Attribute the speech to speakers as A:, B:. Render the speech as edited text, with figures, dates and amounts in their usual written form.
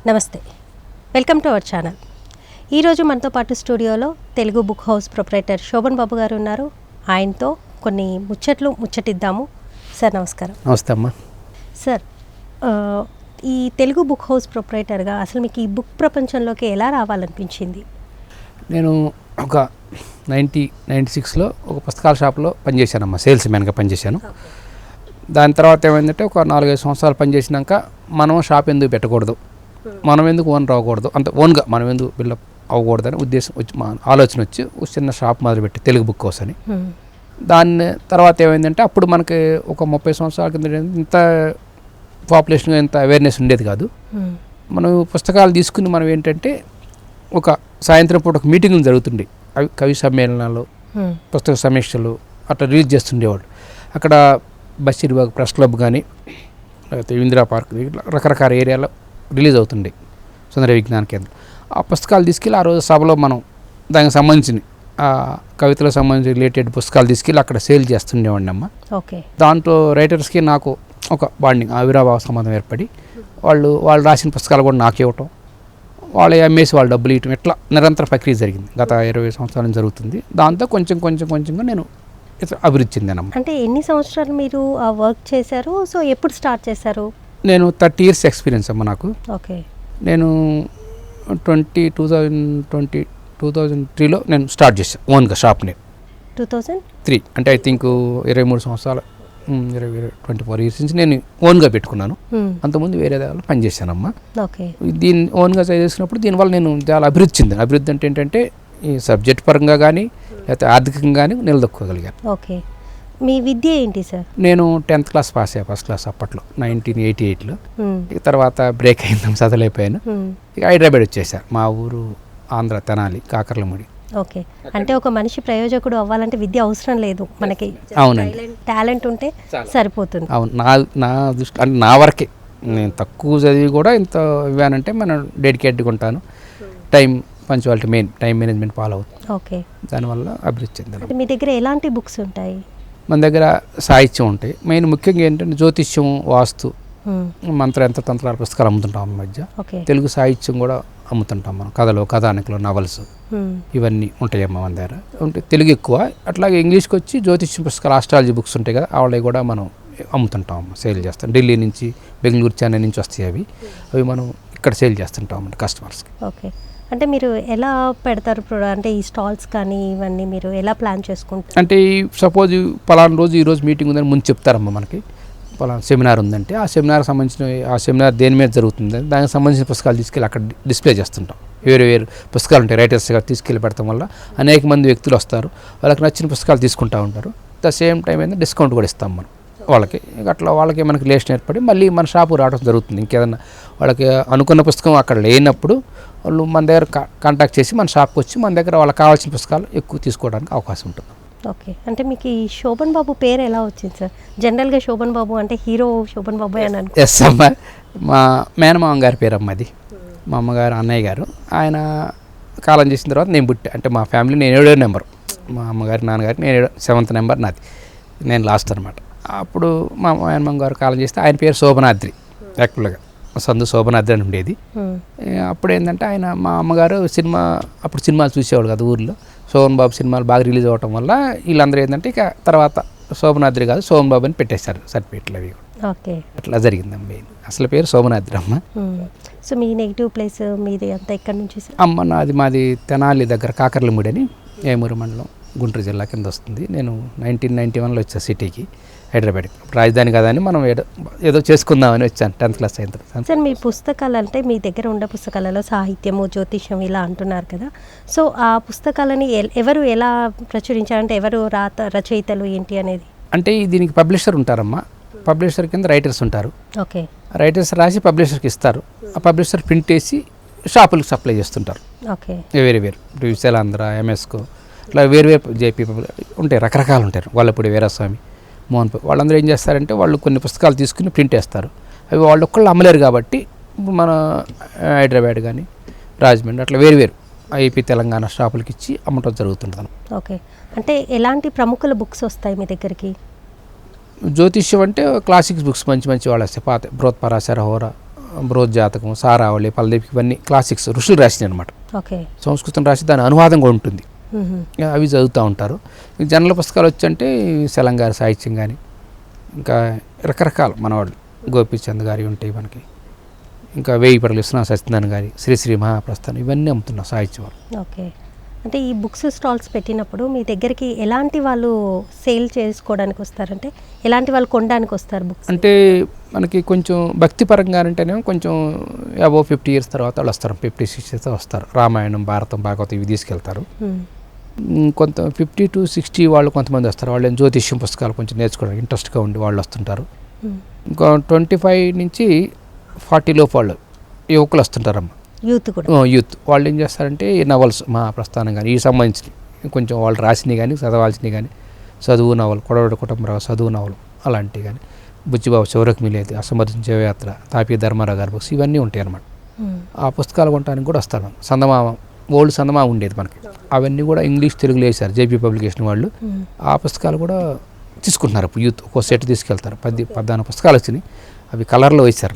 A: నమస్తే, welcome to our channel. ఈరోజు మనతో పాటు స్టూడియోలో Telugu book house proprietor Shobhan Babu గారు ఉన్నారు. ఆయనతో కొన్ని ముచ్చటిద్దాము. సార్ నమస్కారం.
B: నమస్తే అమ్మా.
A: సార్, ఈ తెలుగు బుక్ హౌస్ ప్రొప్రైటర్గా అసలు మీకు ఈ బుక్ ప్రపంచంలోకి ఎలా రావాలనిపించింది?
B: నేను ఒక 96లో ఒక పుస్తకాల షాప్లో పనిచేశానమ్మా, సేల్స్ మ్యాన్గా పనిచేశాను. దాని తర్వాత ఏమైందంటే ఒక 4-5 సంవత్సరాలు పనిచేసినాక మనం షాప్ ఎందుకు పెట్టకూడదు, మనం ఎందుకు ఓనర్ అవ్వకూడదు, అంత ఓన్గా మనం ఎందుకు బిల్డప్ అవ్వకూడదని ఉద్దేశం వచ్చి మా ఆలోచన వచ్చి చిన్న షాప్ మొదలుపెట్టి తెలుగు బుక్ హౌస్ అని. దాని తర్వాత ఏమైందంటే అప్పుడు మనకి ఒక 30 సంవత్సరాల కింద ఇంత పాపులేషన్ ఇంత అవేర్నెస్ ఉండేది కాదు. మనం పుస్తకాలు తీసుకుని మనం ఏంటంటే ఒక సాయంత్రం పూట ఒక మీటింగ్లు జరుగుతుండే, అవి కవి సమ్మేళనాలు, పుస్తక సమీక్షలు అట్లా రిలీజ్ చేస్తుండేవాడు. అక్కడ బషీర్బాగ్ ప్రెస్ క్లబ్ కానీ లేకపోతే ఇందిరా పార్క్ రకరకాల ఏరియాలో రిలీజ్ అవుతుండే సుందర విజ్ఞాన కేంద్రం. ఆ పుస్తకాలు తీసుకెళ్ళి ఆ రోజు సభలో మనం దానికి సంబంధించిన కవితలకు సంబంధించి రిలేటెడ్ పుస్తకాలు తీసుకెళ్ళి అక్కడ సేల్ చేస్తుండేవాడిని అమ్మ.
A: ఓకే.
B: దాంట్లో రైటర్స్కి నాకు ఒక బాండింగ్, అవిరాభావ సంబంధం ఏర్పడి వాళ్ళు రాసిన పుస్తకాలు కూడా నాకు ఇవ్వటం, వాళ్ళు అమ్మేసి వాళ్ళు డబ్బులు ఇవ్వటం, ఇట్లా నిరంతర ప్రక్రియ జరిగింది. గత 20 సంవత్సరాల నుంచి జరుగుతుంది. దాంతో కొంచెంగా నేను అభివృద్ధి చెందానమ్మా.
A: అంటే ఎన్ని సంవత్సరాలు మీరు ఆ వర్క్ చేశారు? సో ఎప్పుడు స్టార్ట్ చేశారు?
B: నేను 30 years ఎక్స్పీరియన్స్ అమ్మ నాకు.
A: ఓకే.
B: నేను 2003లో నేను స్టార్ట్ చేశాను ఓన్గా షాప్ని. 2003 అంటే ఐ థింక్ 23 సంవత్సరాలు 24 years నుంచి నేను ఓన్గా పెట్టుకున్నాను. అంతకుముందు వేరే దానిలో పనిచేశానమ్మా.
A: ఓకే.
B: దీన్ని ఓన్గా చేసినప్పుడు దీనివల్ల నేను చాలా అభివృద్ధి చెందాను. అభివృద్ధి అంటే ఏంటంటే ఈ సబ్జెక్ట్ పరంగా కానీ లేకపోతే ఆర్థికంగా కానీ నిలదొక్కోగలిగాను.
A: ఓకే. మీ విద్య ఏంటి సార్?
B: నేను 10th క్లాస్ పాస్ అయ్యా, ఫస్ట్ క్లాస్ అప్పట్లో 1988లో. తర్వాత బ్రేక్ అయిందాం, చదవలేకపోయాను. ఇక హైదరాబాద్ వచ్చేసాను. మా ఊరు ఆంధ్ర, తెనాలి, కాకర్లముడి.
A: ఓకే. అంటే ఒక మనిషి ప్రయోజకుడు అవ్వాలంటే విద్య అవసరం లేదు, మనకి
B: అవునండి
A: టాలెంట్ ఉంటే సరిపోతుంది.
B: అవును, నా దృష్టి అంటే నా వరకే. నేను తక్కువ చదివి కూడా ఇంత ఇవ్వానంటే మనం డెడికేట్గా ఉంటాను. Time punctuality main, time management follow అవుతుంది.
A: ఓకే.
B: దానివల్ల అభివృద్ధి చెందాను.
A: అంటే మీ దగ్గర ఎలాంటి బుక్స్ ఉంటాయి?
B: మన దగ్గర సాహిత్యం ఉంటాయి. మెయిన్ ముఖ్యంగా ఏంటంటే జ్యోతిష్యం, వాస్తు, మంత్ర తంత్రాల పుస్తకాలు అమ్ముతుంటాం ఈ మధ్య. తెలుగు సాహిత్యం కూడా అమ్ముతుంటాం మనం, కథలు, కథానికలు, నవల్స్ ఇవన్నీ ఉంటాయమ్మా మన దగ్గర. ఉంటే తెలుగు ఎక్కువ. అట్లాగే ఇంగ్లీష్కి వచ్చి జ్యోతిష్యం పుస్తకాలు, ఆస్ట్రాలజీ బుక్స్ ఉంటాయి కదా, అవి కూడా మనం అమ్ముతుంటాం, సేల్ చేస్తాం. ఢిల్లీ నుంచి, బెంగళూరు, చెన్నై నుంచి వస్తాయి అవి మనం ఇక్కడ సేల్ చేస్తుంటాం అన్నమాట కస్టమర్స్కి.
A: ఓకే. అంటే మీరు ఎలా పెడతారు? అంటే ఈ స్టాల్స్ కానీ ఇవన్నీ మీరు ఎలా ప్లాన్ చేసుకుంటారు? అంటే
B: సపోజ్ పలానా రోజు ఈరోజు మీటింగ్ ఉందని ముందు చెప్తారమ్మా మనకి. పలానా సెమినార్ ఉందంటే ఆ సెమినార్ దేని మీద జరుగుతుంది దానికి సంబంధించిన పుస్తకాలు తీసుకెళ్ళి అక్కడ డిస్ప్లే చేస్తుంటాం. వేరు పుస్తకాలు ఉంటాయి, రైటర్స్గా తీసుకెళ్ళి పెడతాం వల్ల అనేక మంది వ్యక్తులు వస్తారు, వాళ్ళకి నచ్చిన పుస్తకాలు తీసుకుంటూ ఉంటారు. ద సేమ్ టైం అయితే డిస్కౌంట్ కూడా ఇస్తాం మనం వాళ్ళకి. అట్లా వాళ్ళకి మనకి రిలేషన్ ఏర్పడి మళ్ళీ మన షాపు రావడం జరుగుతుంది. ఇంకేదన్నా వాళ్ళకి అనుకున్న పుస్తకం అక్కడ లేనప్పుడు వాళ్ళు మన దగ్గర కాంటాక్ట్ చేసి మన షాప్కి వచ్చి మన దగ్గర వాళ్ళకి కావాల్సిన పుస్తకాలు ఎక్కువ తీసుకోవడానికి అవకాశం ఉంటుంది.
A: ఓకే. అంటే మీకు ఈ శోభన్ బాబు పేరు ఎలా వచ్చింది సార్? జనరల్గా శోభన్ బాబు అంటే హీరో శోభన్ బాబు అని అనుకో.
B: ఎస్ అమ్మ, మా మేనమామ గారి పేరు అమ్మ అది. మా అమ్మగారు, అన్నయ్య గారు, ఆయన కాలం చేసిన తర్వాత నేను పుట్టా. అంటే మా ఫ్యామిలీ నేను 7వ నెంబర్, మా అమ్మగారి నాన్నగారి నేను 7th నెంబర్ నాది, నేను లాస్ట్ అనమాట. అప్పుడు మా మేనమామ గారు కాలం చేస్తే ఆయన పేరు శోభనాద్రి, యాక్చువల్గా సందు శోభనాద్రి అని ఉండేది. అప్పుడు ఏంటంటే ఆయన మా అమ్మగారు అప్పుడు సినిమాలు చూసేవాడు కదా ఊర్లో. శోభన్ బాబు సినిమాలు బాగా రిలీజ్ అవ్వటం వల్ల వీళ్ళందరూ ఏంటంటే ఇక తర్వాత శోభనాద్రి కాదు శోభన్ బాబు అని పెట్టేశారు సర్టిఫికెట్లు అవి.
A: ఓకే.
B: అట్లా జరిగిందమ్మ. అసలు పేరు శోభనాద్రి అమ్మ.
A: సో మీ నెగిటివ్ ప్లేస్ మీది అంతా ఎక్కడి నుంచి?
B: అమ్మ మాది తెనాలి దగ్గర కాకర్లముడి అని, ఏమూరు మండలం, గుంటూరు జిల్లా కింద వస్తుంది. నేను 1991లో వచ్చా సిటీకి, హైదరాబాద్కి. రాజధాని కదా అని మనం ఏదో చేసుకుందామని వచ్చాను 10th క్లాస్ అయిన తర్వాత.
A: సార్, మీ పుస్తకాలు అంటే మీ దగ్గర ఉండే పుస్తకాలలో సాహిత్యము, జ్యోతిష్యం ఇలా అంటున్నారు కదా, సో ఆ పుస్తకాలని ఎవరు ఎలా ప్రచురించారంటే ఎవరు రచయితలు ఏంటి అనేది?
B: అంటే దీనికి పబ్లిషర్ ఉంటారమ్మా. పబ్లిషర్ కింద రైటర్స్ ఉంటారు.
A: ఓకే.
B: రైటర్స్ రాసి పబ్లిషర్కి ఇస్తారు. ఆ పబ్లిషర్ ప్రింట్ వేసి షాపులకు సప్లై చేస్తుంటారు.
A: ఓకే.
B: వేరు విశాలాంధ్ర, ఎంఎస్కో, ఇట్లా వేరు జేపీ ఉంటాయి, రకరకాలు ఉంటారు. గొల్లపూడి వీరాస్వామి, మోహన్, వాళ్ళందరూ ఏం చేస్తారంటే వాళ్ళు కొన్ని పుస్తకాలు తీసుకుని ప్రింట్ వేస్తారు. అవి వాళ్ళు ఒక్కళ్ళు అమ్మలేరు కాబట్టి మన హైదరాబాద్ కానీ రాజమండ్రి అట్లా వేరు ఏపీ, తెలంగాణ షాపులకి ఇచ్చి అమ్మటం జరుగుతుంటుంది.
A: ఓకే. అంటే ఎలాంటి ప్రముఖుల బుక్స్ వస్తాయి మీ దగ్గరికి?
B: జ్యోతిష్యం అంటే క్లాసిక్స్ బుక్స్ మంచి వాళ్ళ వస్తాయి. పాత బృహత్పరాశర, హోర, బృహజ్జాతకం, సారావళి, పల్లెపి, ఇవన్నీ క్లాసిక్స్ ఋషులు రాసినాయి అనమాట.
A: ఓకే.
B: సంస్కృతం రాసి దాని అనువాదం కూడా ఉంటుంది. అవి చదువుతూ ఉంటారు. జనరల్ పుస్తకాలు వచ్చంటే శలంగారి సాహిత్యం కానీ ఇంకా రకరకాల మనవాళ్ళు గోపీచంద్ గారి ఉంటాయి మనకి. ఇంకా వేయిపడల విశ్వనాథ సత్యనారాయణ గారి శ్రీశ్రీ మహాప్రస్థానం ఇవన్నీ అమ్ముతున్నాం సాహిత్యం వాళ్ళు.
A: ఓకే. అంటే ఈ బుక్స్ స్టాల్స్ పెట్టినప్పుడు మీ దగ్గరికి ఎలాంటి వాళ్ళు సేల్ చేసుకోవడానికి వస్తారంటే ఎలాంటి వాళ్ళు కొనడానికి వస్తారు బుక్స్?
B: అంటే మనకి కొంచెం భక్తిపరంగా అంటేనేమో కొంచెం అబౌవ్ 50 years తర్వాత వాళ్ళు వస్తారు. 56 years వస్తారు. రామాయణం, భారతం, భాగవతం ఇవి తీసుకెళ్తారు. కొంత 50 to 60 వాళ్ళు కొంతమంది వస్తారు. వాళ్ళు జ్యోతిష్యం పుస్తకాలు కొంచెం నేర్చుకోవడానికి ఇంట్రెస్ట్గా ఉండి వాళ్ళు వస్తుంటారు. ఇంకా 25 నుంచి 40 లోపు వాళ్ళు యువకులు వస్తుంటారమ్మ.
A: యూత్ కూడా.
B: యూత్ వాళ్ళు ఏం చేస్తారంటే ఈ నవల్స్ మా ప్రస్థానం కానీ ఈ సంబంధించినవి కొంచెం వాళ్ళు రాసినవి కానీ చదవాల్సినవి కానీ చదువు నవలు, కొడవడి కుటుంబరావు చదువు నవలు అలాంటివి కానీ, బుచ్చిబాబు చివరకు మిలేది, అసమర్థం జయయాత్ర, తాపీ ధర్మారావు గారి బుక్స్ ఇవన్నీ ఉంటాయి అన్నమాట. ఆ పుస్తకాలు కొనడానికి కూడా వస్తారు. సందమామ, ఓల్డ్ సందమామ ఉండేది మనకి, అవన్నీ కూడా ఇంగ్లీష్ తెలుగులో వేశారు జేపీ పబ్లికేషన్ వాళ్ళు. ఆ పుస్తకాలు కూడా తీసుకుంటున్నారు ఇప్పుడు యూత్. ఒక్కో సెట్ తీసుకెళ్తారు. 14 పుస్తకాలు వచ్చినాయి, అవి కలర్లో వేశారు.